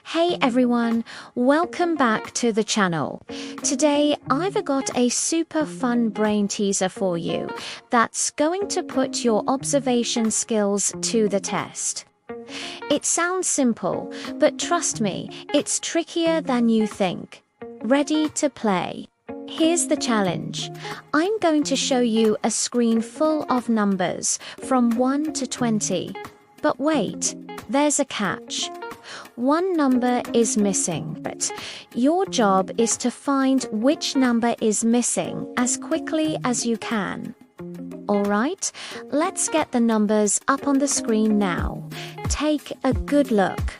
Hey everyone, welcome back to the channel. Today I've got a super fun brain teaser for you that's going to put your observation skills to the test. It sounds simple, but trust me, it's trickier than you think. Ready to play? Here's the challenge. I'm going to show you a screen full of numbers from 1 to 20. But wait, there's a catch. One number is missing, but your job is to find which number is missing as quickly as you can. Alright, let's get the numbers up on the screen now. Take a good look.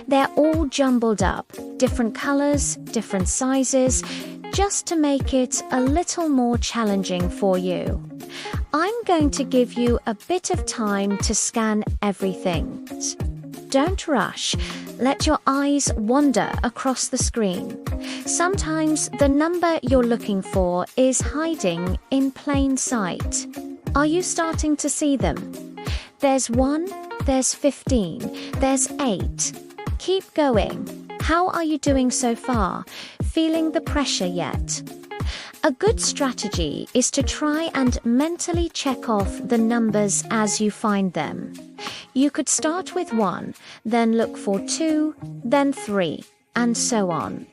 They're all jumbled up, different colors, different sizes, just to make it a little more challenging for you. I'm going to give you a bit of time to scan everything. Don't rush. Let your eyes wander across the screen. Sometimes the number you're looking for is hiding in plain sight. Are you starting to see them? There's 1, there's 15, there's 8. Keep going. How are you doing so far? Feeling the pressure yet? A good strategy is to try and mentally check off the numbers as you find them. You could start with 1, then look for 2, then 3, and so on.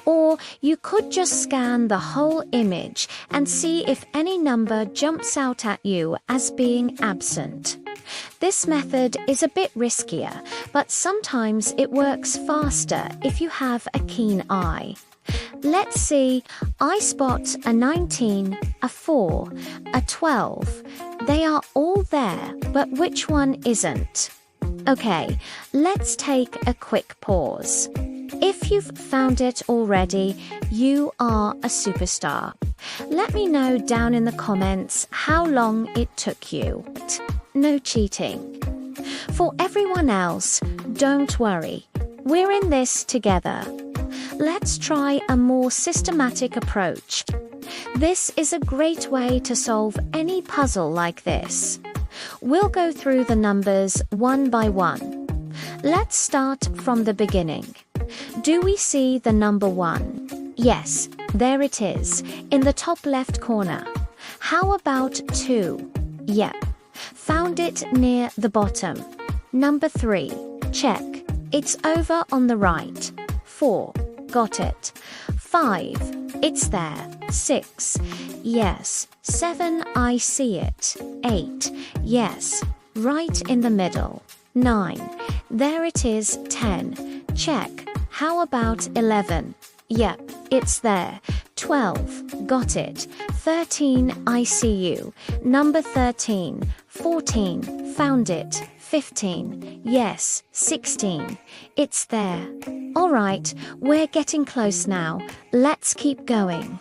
Or you could just scan the whole image and see if any number jumps out at you as being absent. This method is a bit riskier, but sometimes it works faster if you have a keen eye. Let's see, I spot a 19, a 4, a 12. They are all there, but which one isn't? Okay, let's take a quick pause. If you've found it already, you are a superstar. Let me know down in the comments how long it took you. No cheating. For everyone else, don't worry. We're in this together. Let's try a more systematic approach. This is a great way to solve any puzzle like this. We'll go through the numbers one by one. Let's start from the beginning. Do we see the number 1? Yes, there it is, in the top left corner. How about 2? Yep, found it near the bottom. Number 3, check. It's over on the right. 4, got it. 5, it's there. 6, yes. 7, I see it. 8, yes, right in the middle. 9, there it is. 10, check. How about 11? Yep, it's there. 12, got it. 13, I see you. Number 13. 14, found it. 15, yes. 16, it's there. Alright, we're getting close now. Let's keep going.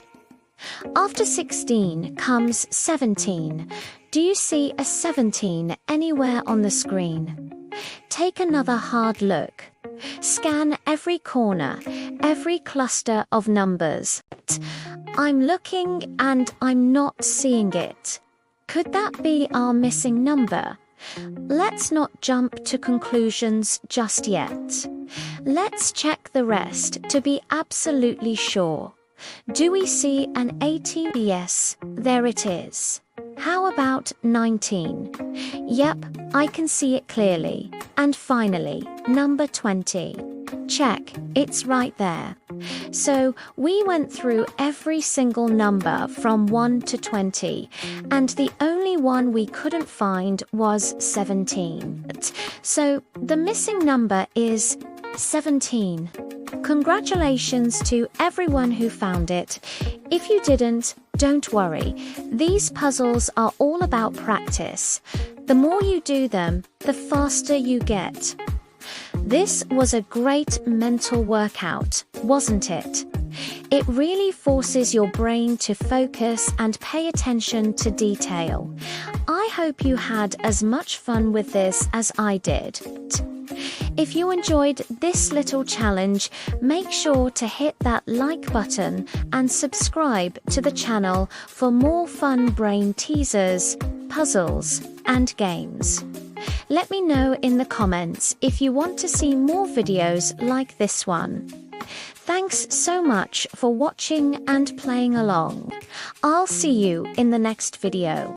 After 16 comes 17. Do you see a 17 anywhere on the screen? Take another hard look. Scan every corner, every cluster of numbers. I'm looking and I'm not seeing it. Could that be our missing number? Let's not jump to conclusions just yet. Let's check the rest to be absolutely sure. Do we see an 18? Yes, there it is. How about 19? Yep, I can see it clearly. And finally, number 20. Check, it's right there. So we went through every single number from 1 to 20, and the only one we couldn't find was 17. So the missing number is 17. Congratulations to everyone who found it. If you didn't, don't worry. These puzzles are all about practice. The more you do them, the faster you get. This was a great mental workout, wasn't it? It really forces your brain to focus and pay attention to detail. I hope you had as much fun with this as I did. If you enjoyed this little challenge, make sure to hit that like button and subscribe to the channel for more fun brain teasers, puzzles, and games. Let me know in the comments if you want to see more videos like this one. Thanks so much for watching and playing along. I'll see you in the next video.